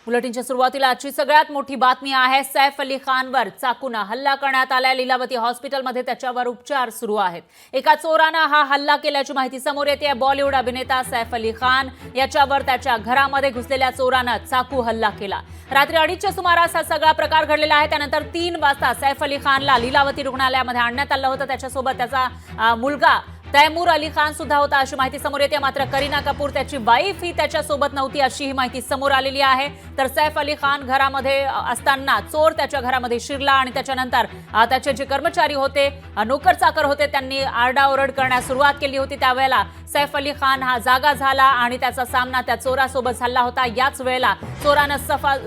बुलेटिनच्या सुरुवातीला आजची सगळ्यात मोठी बातमी आहे। सैफ अली खानवर चाकूने हल्ला करण्यात आलाय। लीलावती हॉस्पिटलमध्ये त्याच्यावर उपचार सुरू आहेत। एका चोराने हा हल्ला केल्याची माहिती समोर येते। बॉलिवूड अभिनेता सैफ अली खान याच्यावर त्याच्या घरामध्ये घुसलेल्या चोराने चाकू हल्ला केला। रात्री 2:30च्या सुमारास हा सगळा प्रकार घडलेला आहे। त्यानंतर 3 वाजता सैफ अली खानला लीलावती रुग्णालयामध्ये आणण्यात आलं होतं। त्याच्यासोबत त्याचा मुलगा तैमूर अली खान सुद्धा होता अशी माहिती समोर येते। मात्र करीना कपूर त्याची वाईफ ही त्याच्यासोबत नव्हती अशी ही माहिती समोर आलेली आहे। तर सैफ अली खान घरामध्ये असताना चोर त्याच्या घरामध्ये शिरला आणि त्याच्यानंतर त्याचे जे कर्मचारी होते, नोकर चाकर होते, त्यांनी आरडाओरड करण्यास सुरुवात केली होती। त्यावेळेला सैफ अली खान हा जागा झाला आणि त्याचा सामना त्या चोरासोबत झाला होता। याच वेळेला चोराने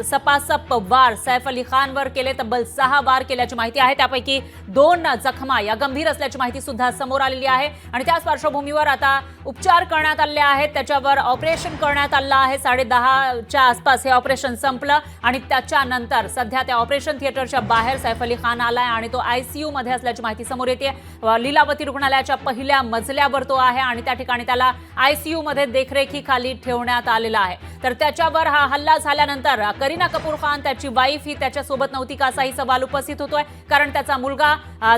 सपासप वार सैफ अली खानवर केले। तब्बल 6 वार केल्याची माहिती आहे। त्यापैकी 2 जखमा या गंभीर असल्याची माहिती सुद्धा समोर आलेली आहे आणि त्याच पार्श्वभूमीवर आता उपचार करण्यात आले आहेत। त्याच्यावर ऑपरेशन करण्यात आलं आहे। 10:30च्या आसपास हे ऑपरेशन संपलं आणि त्याच्यानंतर सध्या त्या ऑपरेशन थिएटरच्या बाहेर सैफ अली खान आलाय आणि तो आयसीयू मध्ये असल्याची माहिती समोर येते। लीलावती रुग्णालयाच्या पहिल्या मजल्यावर तो आहे आणि त्या ठिकाणी त्याला आयसीयू मध्ये देखरेखीखाली ठेवण्यात आलेला आहे। तर त्याच्यावर हा हल्ला झाल्यानंतर करीना कपूर खान त्याची वाईफ ही त्याच्यासोबत नव्हती का असाही सवाल उपस्थित होतोय, कारण त्याचा मुलगा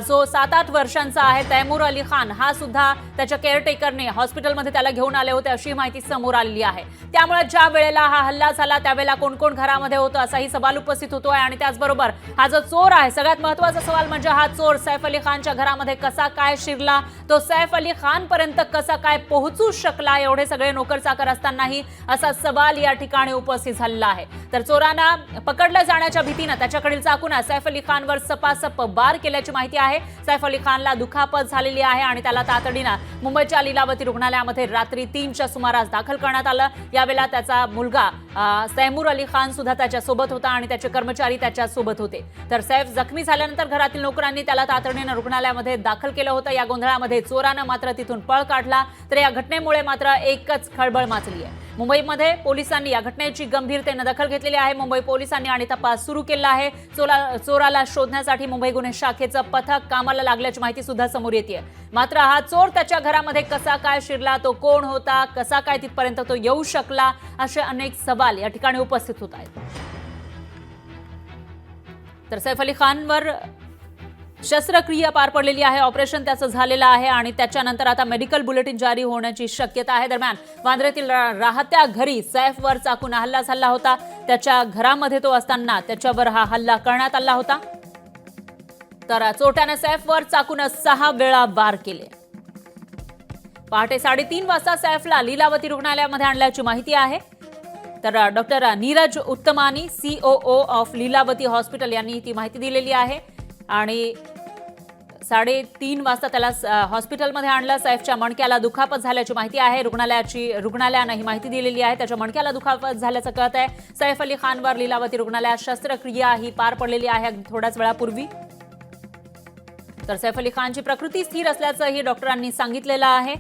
जो 7-8 वर्षांचा आहे तैमूर अली खान हा सुद्धा त्याच्या केअरटेकरने हॉस्पिटलमध्ये त्याला घेऊन आले होते अशी माहिती समोर आलेली आहे। त्यामुळे ज्या वेळेला हा हल्ला झाला त्यावेळेला कोण कोण घरामध्ये होतं असाही सवाल उपस्थित होतोय आणि त्याचबरोबर हा जो चोर आहे, सगळ्यात महत्त्वाचा सवाल म्हणजे हा चोर सैफ अली खानच्या घरामध्ये कसा काय शिरला, तो सैफ अली खान पर्यंत कसा काय पोहोचू शकला, एवढे सगळे नोकर चाकर असतानाही असा सवाल या ठिकाणी उपस्थित झालेला आहे। तर चोरांना पकडलं जाण्याच्या भीतीने त्याच्याकडील चाकूने सैफ अली खानवर सपासप वार केल्याची माहिती आहे। सैफ अली खानला दुखापत झालेली आहे आणि त्याला तातडीने मुंबईच्या लीलावती रुग्णालयामध्ये रात्री 3च्या सुमारास दाखल करण्यात आलं। यावेळेला त्याचा मुलगा तैमूर अली खान सुद्धा त्याच्यासोबत होता आणि त्याचे कर्मचारी त्याच्यासोबत होते। तर सैफ जखमी झाल्यानंतर घरातील नोकरांनी त्याला तातडीने रुग्णालयामध्ये दाखल केलं होतं। या गोंधळामध्ये चोरानं मात्र तिथून पळ काढला। तर या घटनेमुळे मात्र एकच खळबळ माजली आहे। मुंबईमध्ये पोलिसांनी या घटनेची गंभीरतेने दखल घेतलेली आहे। मुंबई पोलिसांनी आणि तपास सुरू केला आहे। चोराला शोधण्यासाठी मुंबई गुन्हे शाखेचं पथक कामाला लागल्याची माहिती सुद्धा समोर येते। मात्र हा चोर त्याच्या घरामध्ये कसा काय शिरला, तो कोण होता, कसा काय तिथपर्यंत तो येऊ शकला, असे अनेक सवाल या ठिकाणी उपस्थित होत आहेत। तर सैफ अली खानवर शस्त्रक्रिया पार पडलेली आहे। ऑपरेशन त्याचं झालेलं आहे आणि त्याच्यानंतर आता मेडिकल बुलेटिन जारी होण्याची शक्यता आहे। दरम्यान वांद्र्यातील राहत्या घरी सैफवर चाकूने हल्ला झाला होता। त्याच्या घरामध्ये तो असताना त्याच्यावर हा हल्ला करण्यात आला होता। तर चोरट्याने सैफवर चाकूने 6 वेळा वार केले। पहाटे 3:30 वाजता सैफला लीलावती रुग्णालयामध्ये आणल्याची माहिती आहे। तर doctor Neeraj Uttamani COO of Lilavati hospital यांनी ती माहिती दिलेली आहे आणि 3:30 वाजता त्याला हॉस्पिटलमध्ये आणलं। सैफच्या मणक्याला दुखापत झाल्याची माहिती आहे। रुग्णालयाने ही माहिती दिलेली आहे। त्याच्या मणक्याला दुखापत झाल्याचं कळत आहे। सैफ अली खानवर लीलावती रुग्णालयात शस्त्रक्रिया ही पार पडलेली आहे थोड्याच वेळापूर्वी। तर सैफ अली खानची प्रकृती स्थिर असल्याचंही डॉक्टरांनी सांगितलेलं आहे।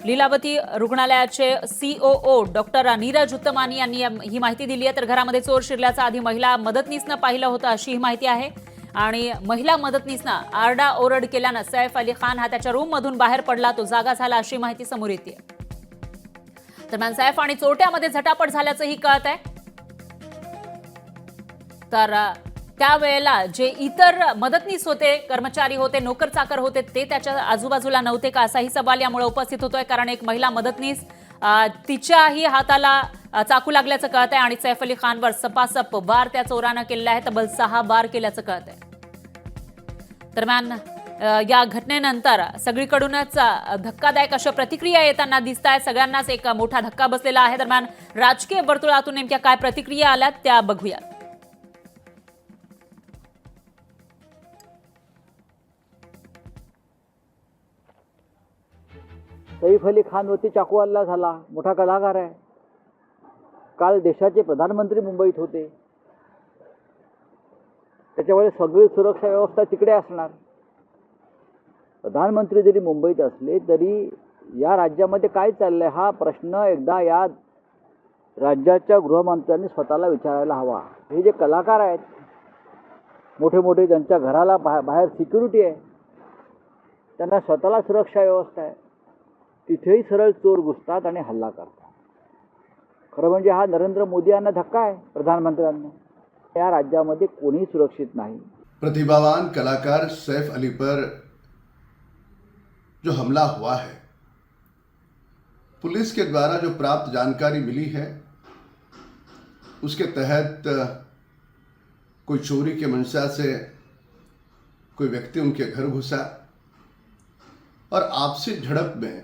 लीलावती रुग्णालयाचे COO डॉक्टर नीरज उत्तमानी यांनी ही माहिती दिली आहे। तर घरामध्ये चोर शिरल्याचा आधी महिला मदतनीसनं पाहिलं होतं अशी ही माहिती आहे आणि महिला मदतनीसनं आरडाओरड केल्यानं सैफ अली खान हा त्याच्या रूममधून बाहेर पडला, तो जागा झाला अशी माहिती समोर येते। दरम्यान सैफ आणि चोरट्यामध्ये झटापट झाल्याचंही कळत आहे। तर त्यावेळेला जे इतर मदतनीस होते, कर्मचारी होते, नोकर चाकर होते, ते त्याच्या आजूबाजूला नव्हते का असाही सवाल यामुळे उपस्थित होतोय, कारण एक महिला मदतनीस तिच्याही हाताला चाकू लागल्याचं कळत आहे आणि सैफ अली खानवर सपासप वार त्या चोरानं केलेले आहे। तब्बल 6 वार केल्याचं कळत आहे। दरम्यान या घटनेनंतर सगळीकडूनच धक्कादायक अशा प्रतिक्रिया येताना दिसत आहेत। सगळ्यांनाच एक मोठा धक्का बसलेला आहे। दरम्यान राजकीय वर्तुळातून नेमक्या काय प्रतिक्रिया आल्यात त्या बघूयात। सैफ अली खानवरती चाकू हल्ला झाला। मोठा कलाकार आहे। काल देशाचे प्रधानमंत्री मुंबईत होते, त्याच्यामुळे सगळी सुरक्षा व्यवस्था तिकडे असणार। प्रधानमंत्री जरी मुंबईत असले तरी या राज्यामध्ये काय चाललंय हा प्रश्न एकदा या राज्याच्या गृहमंत्र्यांनी स्वतःला विचारायला हवा। हे जे कलाकार आहेत मोठे मोठे, ज्यांच्या घराला बाहेर सिक्युरिटी आहे, त्यांना स्वतःला सुरक्षा व्यवस्था आहे, तिथेही सरळ चोर घुसतात आणि हल्ला करतात। खरं म्हणजे हा नरेंद्र मोदी यांना धक्का आहे, प्रधानमंत्र्यांना. या राज्यामध्ये कोणी सुरक्षित नाही. प्रतिभावान कलाकार सैफ अली पर जो हमला हुआ है, पुलिस के द्वारा जो प्राप्त जानकारी मिली है उसके तहत कोई चोरी के मंशा से कोई व्यक्ति उनके घर घुसा और आपसी झड़प में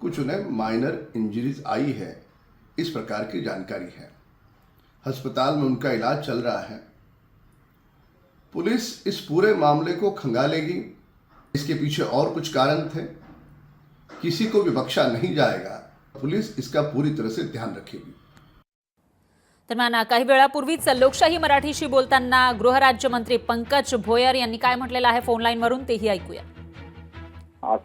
कुछ उन्हें माइनर इंजरीज आई है, इस प्रकार की जानकारी है. अस्पताल में उनका इलाज चल रहा है. पुलिस इस पूरे मामले को खंगालेगी. इसके पीछे और कुछ कारण थे, किसी को भी बख्शा नहीं जाएगा. पुलिस इसका पूरी तरह से ध्यान रखेगी. दरम्यान काही वेळापूर्वीच लोकशाही मराठीशी बोलताना गृहराज्यमंत्री पंकज भोयर यांनी काय म्हटलेलं आहे फोन लाईनवरून तेही ऐकूया. आज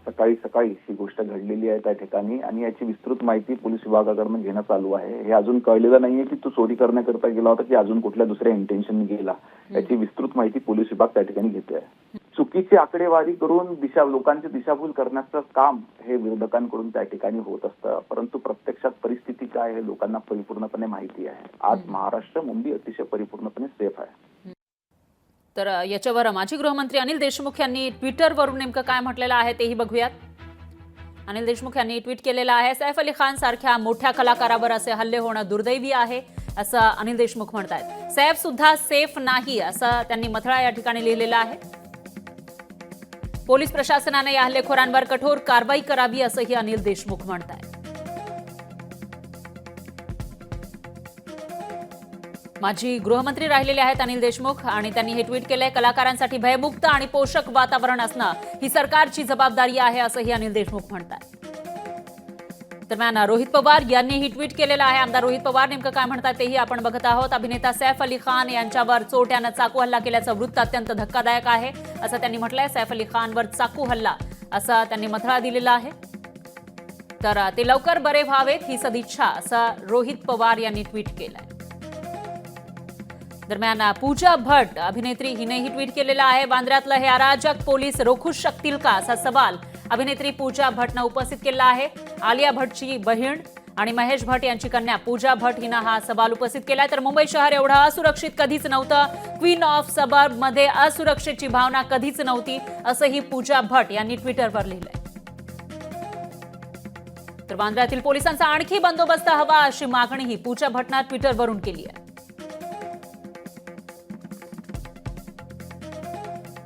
सकाळी ही गोष्ट घडलेली आहे त्या ठिकाणी आणि याची विस्तृत माहिती पोलीस विभागाकडून घेणं चालू आहे. हे अजून कळलेलं नाहीये की तो चोरी करण्याकरता गेला होता की अजून कुठल्या दुसऱ्या इंटेन्शनने गेला. याची विस्तृत माहिती पोलीस विभाग त्या ठिकाणी घेतोय. चुकीची आकडेवारी करून लोकांची दिशाभूल करण्याचं काम हे विरोधकांकडून त्या ठिकाणी होत असतं, परंतु प्रत्यक्षात परिस्थिती काय हे लोकांना परिपूर्णपणे माहिती आहे. आज महाराष्ट्र, मुंबई अतिशय परिपूर्णपणे सेफ आहे. तर याच्यावर माजी गृहमंत्री अनिल देशमुख यांनी ट्विटरवरून नेमकं काय म्हटलेलं आहे तेही बघूयात. अनिल देशमुख यांनी ट्विट केलेलं आहे, सैफ अली खान सारख्या मोठ्या कलाकारावर असे हल्ले होणं दुर्दैवी आहे असं अनिल देशमुख म्हणतात. सैफ सुद्धा सेफ नाही असं त्यांनी मथळा या ठिकाणी लिहिलेलं आहे. पोलीस प्रशासनाने या हल्लेखोरांवर कठोर कारवाई करावी असंही अनिल देशमुख म्हणतात. माजी गृहमंत्री राहिलेले आहेत अनिल देशमुख आणि त्यांनी हे ट्विट केलंय, कलाकारांसाठी भयमुक्त आणि पोषक वातावरण असणं ही सरकारची जबाबदारी आहे असंही अनिल देशमुख म्हणतात. दरम्यान रोहित पवार यांनी ही ट्विट केलेलं आहे. आमदार रोहित पवार नेमकं काय म्हणतात तेही आपण बघत आहोत. अभिनेता सैफ अली खान यांच्यावर चोरट्यानं चाकू हल्ला केल्याचं वृत्त अत्यंत धक्कादायक आहे असं त्यांनी म्हटलंय. सैफ अली खानवर चाकू हल्ला असं त्यांनी मथळा दिलेला आहे. तर ते लवकर बरे व्हावेत ही सदिच्छा असं रोहित पवार यांनी ट्विट केलंय. दरम्यान पूजा भट्ट अभिनेत्री हिनेही ट्विट केलेलं आहे. बांद्र्यातलं हे अराजक पोलीस रोखूच शकतील का असा सवाल अभिनेत्री पूजा भट्टनं उपस्थित केला आहे. आलिया भट्टची बहीण आणि महेश भट्ट यांची कन्या पूजा भट्ट हिनं हा सवाल उपस्थित केलाय. तर मुंबई शहर एवढं असुरक्षित कधीच नव्हतं. क्वीन ऑफ सबर्ब मध्ये असुरक्षेची भावना कधीच नव्हती असंही पूजा भट्ट यांनी ट्विटरवर लिहिलंय. तर बांद्र्यातील पोलिसांचा आणखी बंदोबस्त हवा अशी मागणीही पूजा भट्टनं ट्विटरवरून केली आहे.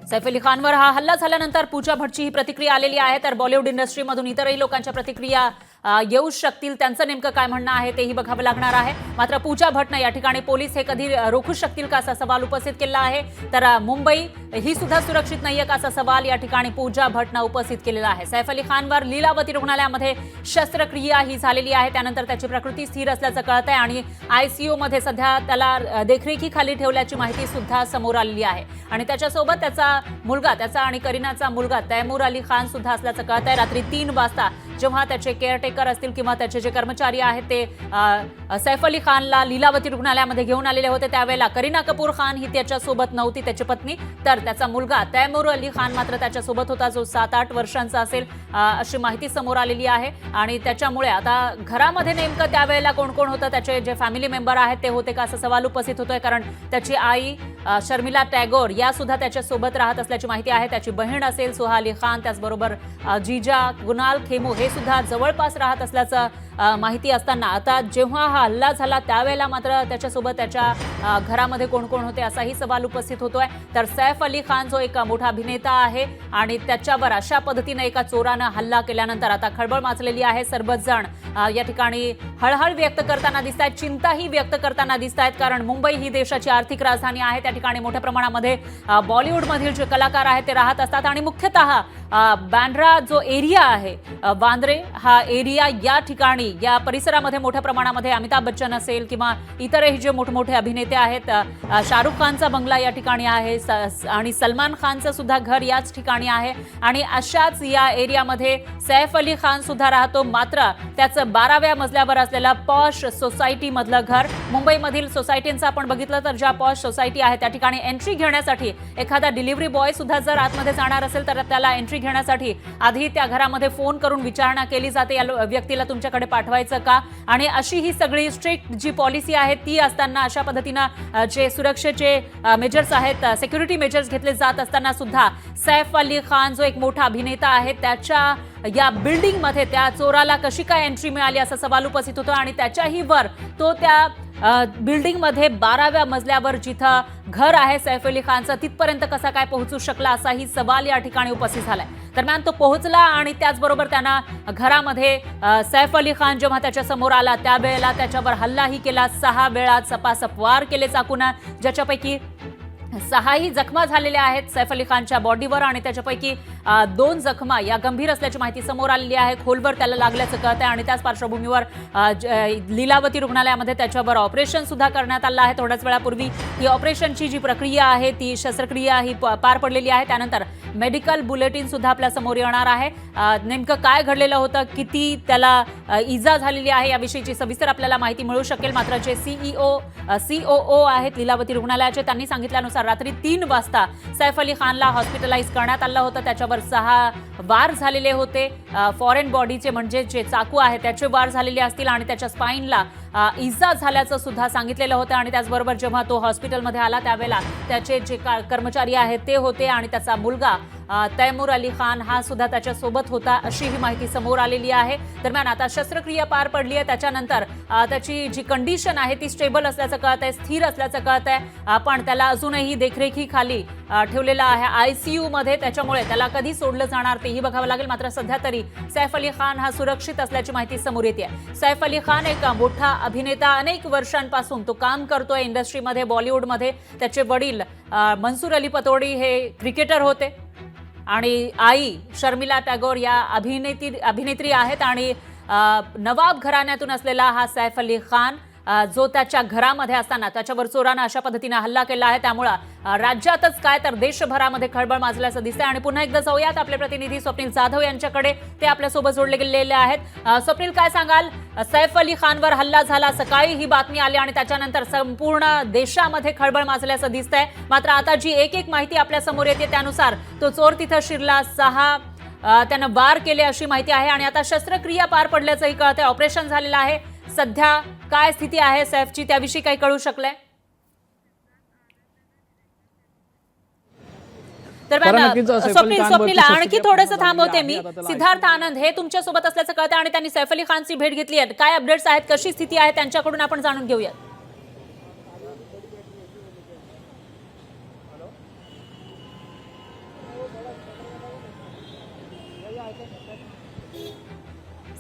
सैफ अली खानवर हा हल्ला झाल्यानंतर पूजा भट्टची ही प्रतिक्रिया आलेली आहे. तर बॉलिवूड इंडस्ट्रीमधून इतरही लोकांच्या प्रतिक्रिया येऊ शकतील. त्यांचं नेमकं काय म्हणणं आहे तेही बघावं लागणार आहे. मात्र पूजा भट्टनं या ठिकाणी पोलीस हे कधी रोखू शकतील का असा सवाल उपस्थित केला आहे. तर मुंबई ही सुद्धा सुरक्षित नाहीये का असा सवाल या ठिकाणी पूजा भट्टनं उपस्थित केलेला आहे. सैफ अली खानवर लीलावती रुग्णालयामध्ये शस्त्रक्रिया ही झालेली आहे. त्यानंतर त्याची प्रकृती स्थिर असल्याचं कळतंय आणि ICU मध्ये सध्या त्याला देखरेखीखाली ठेवल्याची माहिती सुद्धा समोर आलेली आहे. आणि त्याच्यासोबत त्याचा मुलगा, त्याचा आणि करीनाचा मुलगा तैमूर अली खान सुद्धा असल्याचं कळतंय. रात्री 3 वाजता जेव्हा त्याचे केअरटेकर असतील किंवा त्याचे जे कर्मचारी आहेत ते सैफ अली खानला लीलावती रुग्णालयामध्ये घेऊन आलेले होते, त्यावेळेला करीना कपूर खान ही त्याच्यासोबत नव्हती, त्याची पत्नी. तर त्याचा मुलगा तैमूर अली खान मात्र त्याच्यासोबत होता, जो 7-8 वर्षांचा असेल अशी माहिती समोर आलेली आहे. आणि त्याच्यामुळे आता घरामध्ये नेमकं त्यावेळेला कोण कोण होतं, त्याचे जे फॅमिली मेंबर आहेत ते होते का असा सवाल उपस्थित होतोय. कारण त्याची आई शर्मिला टॅगोर या सुद्धा त्याच्यासोबत राहत असल्याची माहिती आहे. त्याची बहीण असेल सुहाली खान, त्याचबरोबर जिजा कुणाल खेमू हे सुद्धा जवळपास राहत असल्याचं माहिती असताना आता जेव्हा हा हल्ला झाला त्यावेळेला मात्र त्याच्यासोबत त्याच्या घरामध्ये कोण कोण होते असाही सवाल उपस्थित होतोय. तर सैफ अली खान जो एक मोठा अभिनेता आहे आणि त्याच्यावर अशा पद्धतीने एका चोरानं हल्ला केल्यानंतर आता खळबळ माजलेली आहे. सर्वच जण या ठिकाणी हळहळ व्यक्त करताना दिसत आहेत, चिंताही व्यक्त करताना दिसत आहेत. कारण मुंबई ही देशाची आर्थिक राजधानी आहे. त्या ठिकाणी मोठ्या प्रमाणामध्ये बॉलिवूडमधील जे कलाकार आहेत ते राहत असतात आणि मुख्यतः बांद्रा जो एरिया आहे, वांद्रे हा एरिया, या ठिकाणी या परिसरामध्ये मोठ्या प्रमाणामध्ये अमिताभ बच्चन असेल किंवा इतरही जे मोठमोठे अभिनेते आहेत, शाहरुख खानचा बंगला या ठिकाणी आहे आणि सलमान खानचं सुद्धा घर याच ठिकाणी आहे. आणि अशाच या एरियामध्ये सैफ अली खान सुद्धा राहतो. मात्र त्याचं 12व्या मजल्यावर असलेलं पॉश सोसायटी मधलं घर, मुंबईमधील सोसायटींचं आपण बघितलं तर ज्या पॉश सोसायटी आहे त्या ठिकाणी एंट्री घेण्यासाठी एखादा डिलिव्हरी बॉय सुद्धा जर आतमध्ये जाणार असेल तर त्याला एंट्री घेण्यासाठी आधी त्या घरामध्ये फोन करून विचारणा केली जाते, या व्यक्तीला तुमच्याकडे पाठवायचं का. आणि अशी ही सगळी स्ट्रिक्ट जी पॉलिसी आहे ती असताना, अशा पद्धतीनं जे सुरक्षेचे मेजर्स आहेत, सिक्युरिटी मेजर्स घेतले जात असताना सुद्धा सैफ अली खान जो एक मोठा अभिनेता आहे त्याच्या या बिल्डिंगमध्ये त्या चोराला कशी काय एंट्री मिळाली असा सवाल उपस्थित होतो. आणि त्याच्याही वर तो त्या बिल्डिंगमध्ये 12व्या मजल्यावर जिथं घर आहे सैफ अली खानचं तिथपर्यंत कसा काय पोहोचू शकला असाही सवाल या ठिकाणी उपस्थित झालाय. दरम्यान तो पोहोचला आणि त्याचबरोबर त्यानं घरामध्ये सैफ अली खान जेव्हा त्याच्या समोर आला त्यावेळेला त्याच्यावर हल्लाही केला. 6 वेळा सपासप वार केले चाकूनं, ज्याच्यापैकी 6ही जखमा झालेल्या आहेत सैफ अली खानच्या बॉडीवर आणि त्याच्यापैकी 2 जखमा या गंभीर असल्याची माहिती समोर आलेली आहे. खोलवर त्याला लागल्याचं कळतंय आणि त्याच पार्श्वभूमीवर लीलावती रुग्णालयामध्ये त्याच्यावर ऑपरेशन सुद्धा करण्यात आलं आहे. थोड्याच वेळापूर्वी ही ऑपरेशनची जी प्रक्रिया आहे ती शस्त्रक्रिया ही पार पडलेली आहे. त्यानंतर मेडिकल बुलेटिन सुद्धा आपल्या समोर येणार आहे. नेमकं काय घडलेलं होतं, किती त्याला इजा झालेली आहे याविषयीची सविस्तर आपल्याला माहिती मिळू शकेल. मात्र जे COO आहेत लीलावती रुग्णालयाचे त्यांनी सांगितल्यानुसार रात्री 3 वाजता सैफ अली खानला हॉस्पिटलाइज करण्यात आलं होतं. त्याच्यावर 6 वार झालेले होते. फॉरेन बॉडीचे म्हणजे जे चाकू आहे त्याचे वार झालेले असतील आणि त्याच्या स्पाईनला इजा झाल्याचं सुद्धा सांगितलेलं होतं. आणि त्याचबरोबर जेव्हा तो हॉस्पिटलमध्ये आला त्यावेळेला त्याचे जे कर्मचारी आहेत ते होते आणि त्याचा मुलगा तैमूर अली खान हा सुद्धा त्याच्यासोबत होता, अशी ही माहिती समोर आलेली आहे. दरम्यान आता शस्त्रक्रिया पार पडली आहे. त्याच्यानंतर त्याची जी कंडिशन आहे ती स्टेबल असल्याचं कळत आहे, स्थिर असल्याचं कळत आहे. पण त्याला अजूनही देखरेखीखाली ठेवलेला आहे ICU मध्ये, त्याच्यामुळे त्याला कधी सोडलं जाणार तेही बघावं लागेल. मात्र सध्या तरी सैफ अली खान हा सुरक्षित असल्याची माहिती समोर येते. सैफ अली खान एक मोठा अभिनेता, अनेक वर्षांपासून तो काम करतोय इंडस्ट्रीमध्ये, बॉलिवूडमध्ये. त्याचे वडील मंसूर अली पतौडी हे क्रिकेटर होते आणि आई शर्मिला टॅगोर या अभिनेत्री आहेत. आणि नवाब घराण्यातून असलेला हा सैफ अली खान जो त्याच्या घरामध्ये असताना त्याच्यावर चोरानं अशा पद्धतीने हल्ला केला आहे. त्यामुळे राज्यातच काय तर देशभरामध्ये खळबळ माजल्याचं दिसतंय. आणि पुन्हा एकदा जाऊयात आपले प्रतिनिधी स्वप्नील जाधव यांच्याकडे, ते आपल्यासोबत जोडले गेलेले आहेत. स्वप्नील, काय सांगाल, सैफ अली खानवर हल्ला झाला, सकाळी ही बातमी आली आणि त्याच्यानंतर संपूर्ण देशामध्ये खळबळ माजल्याचं दिसतंय. मात्र आता जी एक माहिती आपल्या समोर येते त्यानुसार तो चोर तिथं शिरला, 6 त्यानं वार केले अशी माहिती आहे. आणि आता शस्त्रक्रिया पार पडल्याचंही कळतंय, ऑपरेशन झालेलं आहे. सध्या काय स्थिती आहे सैफची त्याविषयी काही कळू शकलंय? स्वप्नील आणखी थोडंसं थांबवते मी. सिद्धार्थ आनंद हे तुमच्या सोबत असल्याचं कळतं आणि त्यांनी सैफ अली खानची भेट घेतली आहे. काय अपडेट्स आहेत, कशी स्थिती आहे त्यांच्याकडून आपण जाणून घेऊयात.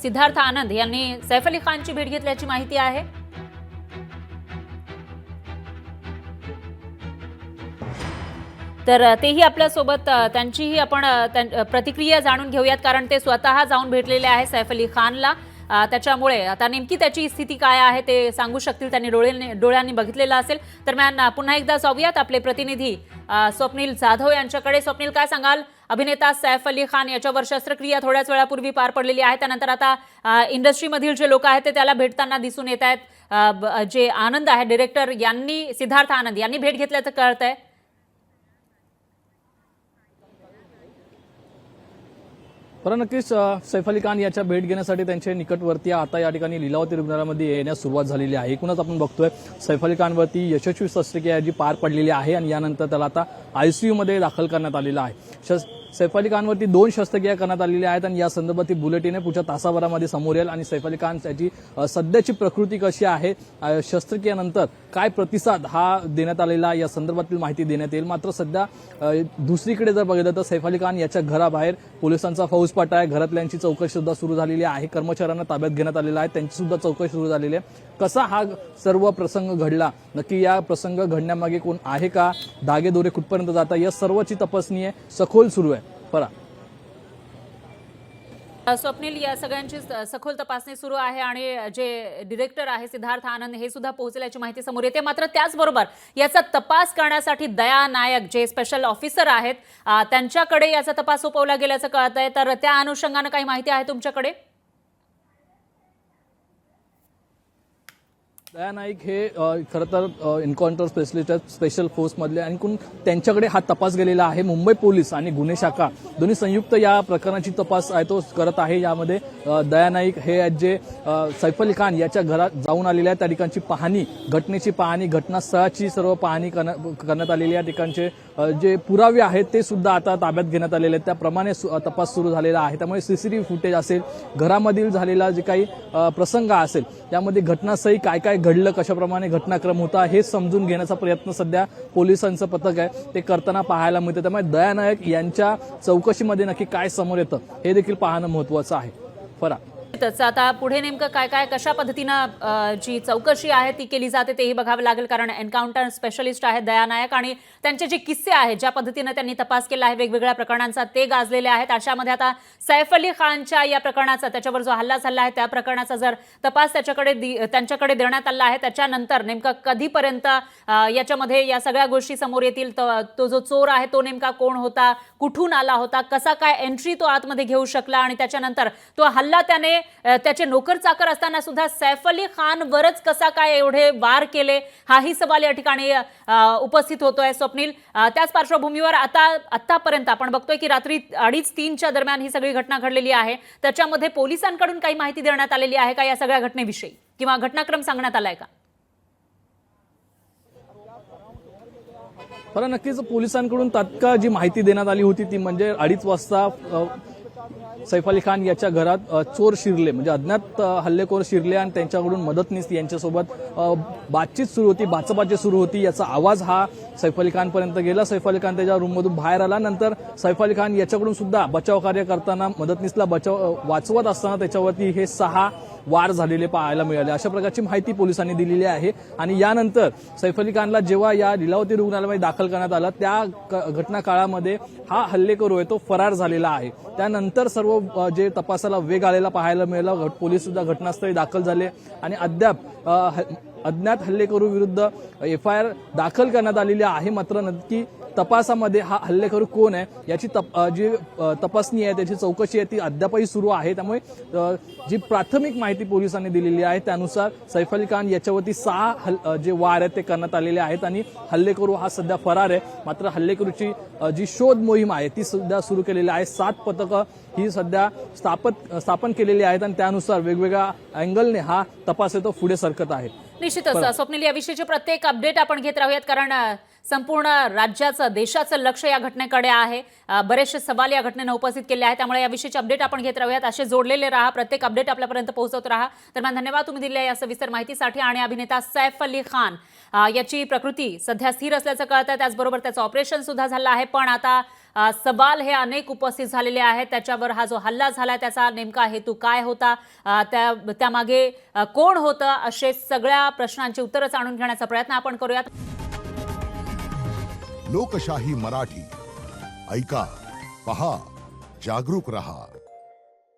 सिद्धार्थ आनंद यांनी सैफ अली खानची भेट घेतल्याची माहिती आहे. तर तेही आपल्यासोबत त्यांचीही आपण प्रतिक्रिया जाणून घेऊयात, कारण ते स्वतः जाऊन भेटलेले आहे सैफ अली खानला. त्याच्यामुळे आता नेमकी त्याची स्थिती काय आहे ते सांगू शकतील, त्यांनी डोळ्यांनी बघितलेलं असेल. दरम्यान पुन्हा एकदा जाऊयात आपले प्रतिनिधी स्वप्नील जाधव यांच्याकडे. स्वप्नील, काय सांगाल, अभिनेता सैफ अली खान याच्यावर शस्त्रक्रिया थोड्याच वेळापूर्वी पार पडलेली आहे. त्यानंतर आता इंडस्ट्रीमधील जे लोक आहेत ते त्याला भेटताना दिसून येत आहेत. जे आनंद आहे डिरेक्टर, यांनी सिद्धार्थ आनंद यांनी भेट घेतल्याचं कळत आहे. पण नक्कीच सैफ अली खान याच्या भेट घेण्यासाठी त्यांचे निकटवर्तीय आता या ठिकाणी लीलावती रुग्णालयामध्ये येण्यास सुरुवात झालेली आहे. एकूणच आपण बघतोय सैफ अली खानवरती यशस्वी शस्त्रक्रिया जी पार पडलेली आहे आणि यानंतर त्याला आता ICU मध्ये दाखल करण्यात आलेलं आहे. सैफ अली खानवरती 2 शस्त्रक्रिया करण्यात आलेल्या आहेत आणि या संदर्भातील बुलेटिन पुढच्या तासाभरामध्ये समोर येईल. आणि सैफ अली खान त्याची सध्याची प्रकृती कशी आहे, शस्त्रक्रियेनंतर काय प्रतिसाद हा देण्यात आलेला या संदर्भातील माहिती देण्यात येईल. मात्र सध्या दुसरीकडे जर बघितलं तर सैफ अली खान याच्या घराबाहेर पोलिसांचा फौजफाटा आहे. घरातल्यांची चौकशी सुद्धा सुरू झालेली आहे. कर्मचाऱ्यांना ताब्यात घेण्यात आलेला आहे, त्यांची सुद्धा चौकशी सुरू झालेली आहे. कसा हा सर्व प्रसंग घडला, नक्की या प्रसंग घडण्यामागे कोण आहे का, धागेदोरे कुठपर्यंत जातात, या सर्वची तपासणी आहे, सखोल सुरू आहे. परा स्वप्नील, या सगळ्यांची सखोल तपासणी सुरू आहे आणि जे डिरेक्टर आहे सिद्धार्थ आनंद हे सुद्धा पोहोचल्याची माहिती समोर येते. मात्र त्याचबरोबर याचा तपास करण्यासाठी दया नायक जे स्पेशल ऑफिसर आहेत त्यांच्याकडे याचा तपास सोपवला गेल्याचं कळत आहे. तर त्या अनुषंगाने काही माहिती आहे तुमच्याकडे? दया नाईक हे खरं तर एन्काउंटर स्पेशलिस्ट आहेत, स्पेशल फोर्समधले, आणि त्यांच्याकडे हा तपास गेलेला आहे. मुंबई पोलीस आणि गुन्हे शाखा दोन्ही संयुक्त या प्रकरणाची तपास आहे तो करत आहे. यामध्ये दया नाईक हे आहेत जे सैफ अली खान याच्या घरात जाऊन आलेले आहेत. त्या ठिकाणची पाहणी, घटनेची पाहणी, घटनास्थळाची सर्व पाहणी करण्यात आलेली. या ठिकाणचे जे पुरावे आहेत ते सुद्धा आता ताब्यात घेण्यात आलेले आहेत. त्याप्रमाणे तपास सुरू झालेला आहे. त्यामुळे सीसीटीव्ही फुटेज असेल, घरामधील झालेला जे काही प्रसंग असेल, त्यामध्ये घटनास्थळी काय काय घडलं, कशाप्रमाणे घटनाक्रम होता हे समजून घेण्याचा प्रयत्न सध्या पोलिसांचं पथक आहे ते करताना पाहायला मिळतं. त्यामुळे दया नाईक यांच्या चौकशीमध्ये नक्की काय समोर येतं हे देखील पाहणं महत्त्वाचं आहे. फरा आता पुढे नेमकं काय काय कशा पद्धतीनं जी चौकशी आहे ती केली जाते तेही बघावं लागेल, कारण एन्काउंटर स्पेशलिस्ट आहेत दया नायक आणि त्यांचे जे किस्से आहेत, ज्या पद्धतीनं त्यांनी तपास केला आहे वेगवेगळ्या प्रकरणांचा, ते गाजलेले आहेत. अशामध्ये आता सैफ अली खानच्या या प्रकरणाचा, त्याच्यावर जो हल्ला झाला आहे त्या प्रकरणाचा जर तपास त्यांच्याकडे देण्यात आला आहे, त्याच्यानंतर नेमका कधीपर्यंत याच्यामध्ये या सगळ्या गोष्टी समोर येतील, तो जो चोर आहे तो नेमका कोण होता, कुठून आला होता, कसा काय एंट्री तो आतमध्ये घेऊ शकला, आणि त्याच्यानंतर तो हल्ला त्याचे नोकर चाकर असताना सुद्धा सैफ अली खान वरच कसा काय एवढे वार केले, हाही सवाल या ठिकाणी उपस्थित होतोय. स्वप्नील, त्याच पार्श्वभूमीवर आतापर्यंत आपण बघतोय की रात्री 2:30-3च्या दरम्यान ही सगळी घटना घडलेली आहे. त्याच्यामध्ये पोलिसांकडून काही माहिती देण्यात आलेली आहे का या सगळ्या घटनेविषयी, किंवा घटनाक्रम सांगण्यात आलाय का? पण नक्कीच पोलिसांकडून तात्काळ जी माहिती देण्यात आली होती ती म्हणजे 2:30 वाजता सैफ अली खान याच्या घरात चोर शिरले, म्हणजे अज्ञात हल्लेखोर शिरले आणि त्यांच्याकडून मदतनीस यांच्यासोबत बातचीत सुरू होती, बाचाबाची सुरू होती. याचा आवाज हा सैफ अली खान पर्यंत गेला. सैफ अली खान त्याच्या रूममधून बाहेर आला. नंतर सैफ अली खान याच्याकडून सुद्धा बचाव कार्य करताना, मदतनीसला वाचवत असताना त्याच्यावरती हे 6 वार झालेले पाहायला मिळाले. अशा प्रकारची माहिती पोलिसांनी दिलेली आहे. आणि यानंतर सैफ अली खानला जेव्हा या लीलावती रुग्णालयामध्ये दाखल करण्यात आलं, त्या घटना काळामध्ये हा हल्लेखोर आहे तो फरार झालेला आहे. त्यानंतर सर्व जे तपासाला वेग आलेला पाहायला मिळाला. पोलीस सुद्धा घटनास्थळी दाखल झाले आणि अद्याप अज्ञात हल्लेखोराविरुद्ध FIR दाखल करण्यात आलेली आहे. मात्र नक्की तपासामध्ये हा हल्लेखोर कोण आहे याची जी तपासणी आहे, त्याची चौकशी आहे ती अद्यापही सुरू आहे. त्यामुळे जी प्राथमिक माहिती पोलिसांनी दिलेली आहे त्यानुसार सैफ अली खान याच्यावरती 6 जे वार आहेत ते करण्यात आलेले आहेत आणि हल्लेखोर हा सध्या फरार आहे. मात्र हल्लेखोराची जी शोध मोहीम आहे ती सुद्धा सुरू केलेली आहे. 7 पथकं ही सध्या स्थापन केलेली आहेत आणि त्यानुसार वेगवेगळ्या अँगलने हा तपास आहे तो पुढे सरकत आहे. निश्चितच स्वप्नील, याविषयीचे प्रत्येक अपडेट आपण घेत राहूयात, कारण संपूर्ण राज्याचं, देशाचं लक्ष या घटनेकडे आहे. बरेचसे सवाल या घटनेनं उपस्थित केले आहेत, त्यामुळे याविषयीचे अपडेट आपण घेत राहूयात. असे जोडलेले राहा, प्रत्येक अपडेट आपल्यापर्यंत पोहोचवत राहा. दरम्यान धन्यवाद तुम्ही दिलेल्या या सविस्तर माहितीसाठी. आणि अभिनेता सैफ अली खान याची प्रकृती सध्या स्थिर असल्याचं कळतं, त्याचबरोबर त्याचं ऑपरेशन सुद्धा झालं आहे. पण आता सवाल हे अनेक उपस्थित झालेले आहेत. त्याच्यावर हा जो हल्ला झाला त्याचा नेमका हेतू काय होता, त्यामागे कोण होतं, असे सगळ्या प्रश्नांची उत्तरं जाणून घेण्याचा प्रयत्न आपण करूयात. लोकशाही मराठी ऐका, पहा, जागरूक रहा.